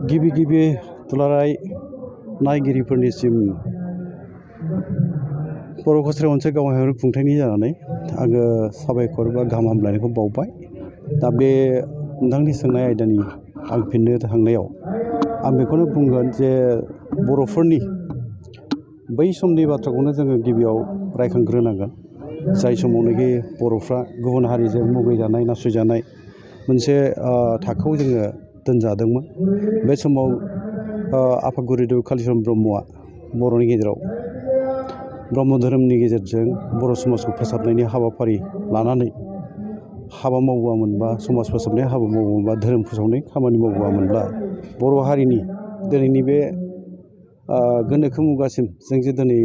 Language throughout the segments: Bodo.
गिबि गिबि दुलाराय नायगिरिफोरनिसिम बर' कसारी ओनसोल गावहाय खुंथायनि जानानै आङो साबायखर बा गाहाम हामलायनायखौ बावबाय। दा बे नोंथांनि सोंनाय आयदानि आं फिननो थांनायाव आं बेखौनो बुंगोन जे बर'फोरनि बै समनि बाथ्राखौनो जोङो गिबियाव रायखांग्रोनांगोन। जाय समावनोखि बर'फ्रा गुबुन हारिजों मुगैजानाय नासयजानाय मोनसे थाखोआव जोङो दोनजादोंमोन। बे समाव आफा गुरुदेव कालिचरन ब्रह्मआ बर'नि गेजेराव ब्रह्म धोरोमनि गेजेरजों बर' समाजखौ फोसाबनायनि हाबाफारि लानानै हाबा मावबोआमोनबा, समाज फोसाबनाय हाबा मावबोआमोनबा, धोरोम फोसाबनाय खामानि मावबोआमोनब्ला बर' हारिनि दिनैनि बे गोनोखो मुगासिम जों जे दिनै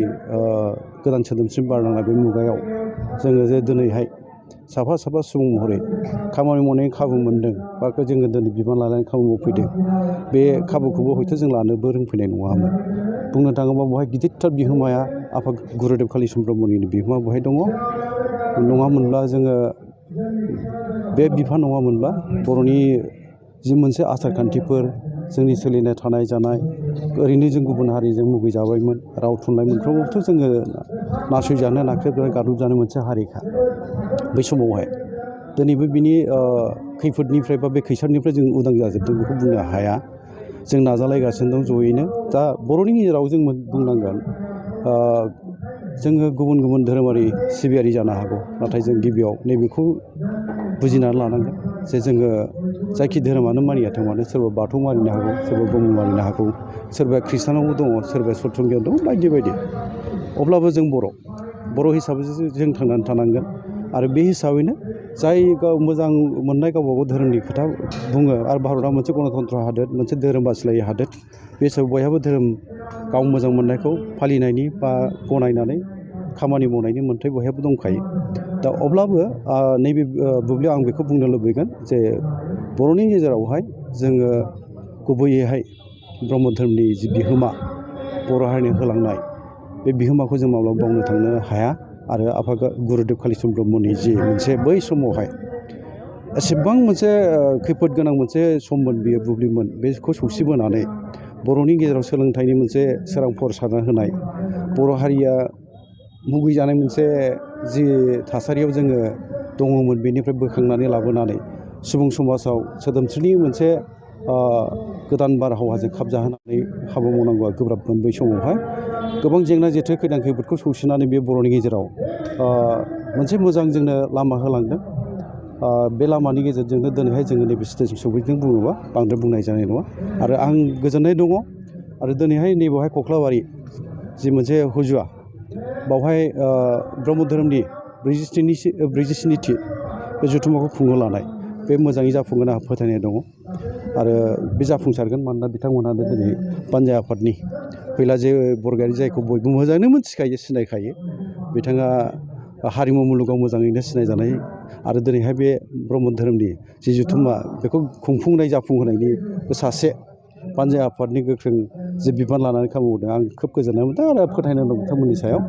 गोदान सोदोमस्रि बारलांनाय बे मुगायाव जोङो जे दिनैहाय साफा साफा सुबुं महरै खामानि मावनायनि खाबु मोनदों बा जोङो दिनै बिबान लानानै खामानि मावफैदों, बे खाबुखौबो हयथ' जों लानोबो रोंफैनाय नङामोन। बुंनो थाङोब्ला बेवहाय गिदिरथार बिहोमाया आफा गुरुदेव कालिचरन ब्रह्मनिनो बिहोमा बेवहाय दङ। नङामोनब्ला जोङो बे बिफा नङामोनब्ला बर'नि जि मोनसे आसार खान्थिफोर, जोंनि सोलिनाय थानाय जानाय, ओरैनो जों गुबुन हारिजों मुगैजाबायमोन। राव थुनलाइ मोनफ्रोमावबोथ' जोङो नासयजानो, नाख्रेबजानो, गादबजानो मोनसे हारिखा बै समावहाय। दिनैबो बिनि खैफोदनिफ्राय बा बे खैसारनिफ्राय जों उदां जाजोबदों बेखौ बुंनो हाया। जों नाजालायगासिनो दं जयैनो। दा बर'नि गेजेराव जों बुंनांगोन जोङो गुबुन गुबुन धोरोमारि सिबियारि जानो हागौ, नाथाय जों गिबियाव नैबेखौ बुजिनानै लानांगोन जे जोङो जायखि धोरोमानो मानियाथों मानो, सोरबा बाथौ मानिनो हागौ, सोरबा ब्रह्म मानिनो हागौ, सोरबा ख्रिस्टानावबो दङ, सोरबा सत्रंगियाव दं, बायदि बायदि। अब्लाबो जों बर' हिसाबैसो जों थांनानै थानांगोन। आरो बे हिसाबैनो जाय गाव मोजां मोननाय गावबा गाव धोरोमनि खोथा बुङो, आरो भारतआ मोनसे गणतन्त्र हादोर, मोनसे धोरोम बासिलायै हादोर, बे हिसाबै बयहाबो धोरोम गाव मोजां मोननायखौ फालिनायनि बा गनायनानै खामानि मावनायनि मोन्थाय बयहाबो दंखायो। दा अब्लाबो नैबे बुब्लियाव आं बेखौ बुंनो लुबैगोन जे बर'नि गेजेरावहाय जोङो गुबैयैहाय ब्रह्म धोरोमनि जि बिहोमा बर' हारिनो होलांनाय, बे बिहोमाखौ जों माब्लाबा बावनो थांनो हाया। आरो आफा गुरुदेव कालिचरन ब्रह्मनि जि मोनसे बै समावहाय एसेबां मोनसे खैफोद गोनां मोनसे सममोन, बियो बुब्लिमोन, बेखौ सौसिबोनानै बर'नि गेजेराव सोलोंथाइनि मोनसे सोरांफोर सारना होनाय, बर' हारिया मुगैजानाय मोनसे जि थासारियाव जोङो दङमोन, बेनिफ्राय बोखांनानै लाबोनानै सुबुं समाजाव सोदोमस्रिनि मोनसे गोदान बारहावाजों खाबजाहोनानै हाबा मावनांगौआ गोब्राबमोन। बै समावहाय गोबां जेंना जेथो खैदां खैफोदखौ सौसिनानै बे बर'नि गेजेराव मोनसे मोजां जोंनो लामा होलांदों। बे लामानि गेजेरजोंनो दिनैहाय जोङो नैबे स्टेजसिम सौफैदों बुङोबा बांद्राय बुंनाय जानाय नङा। आरो आं गोजोननाय दङ। आरो दिनैहाय नैबेवहाय कख्लाबारि जि मोनसे हुजुवा, बावहाय ब्रह्म धोरोमनि 47थि बे जथुम्माखौ खुंनो लानाय, बे मोजाङै जाफुंगोन आंहा फोथायनाय दङ। आरो बे जाफुंसारगोन, मानोना बिथांमोनहानो दिनै पान्जा आफादनि फैलाजे बरगयारि, जायखौ बयबो मोजाङैनो मिथिखायो, सिनायखायो। बिथाङा हारिमु मुलुगाव मोजाङैनो सिनायजानाय। आरो दिनैहाय बे ब्रह्म धोरोमनि जि जथुम्मा, बेखौ खुंफुंनाय जाफुंहोनायनि सासे पान्जा आफादनि गोख्रों जि बिबान लानानै खामानि मावदों, आं खोब गोजोननाय मोनदों। आरो फोथायनाय दं बिथांमोननि सायाव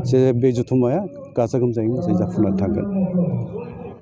जे बे जथुम्माया गाजा गोमजायै मोजाङै जाफुंनानै थांगोन।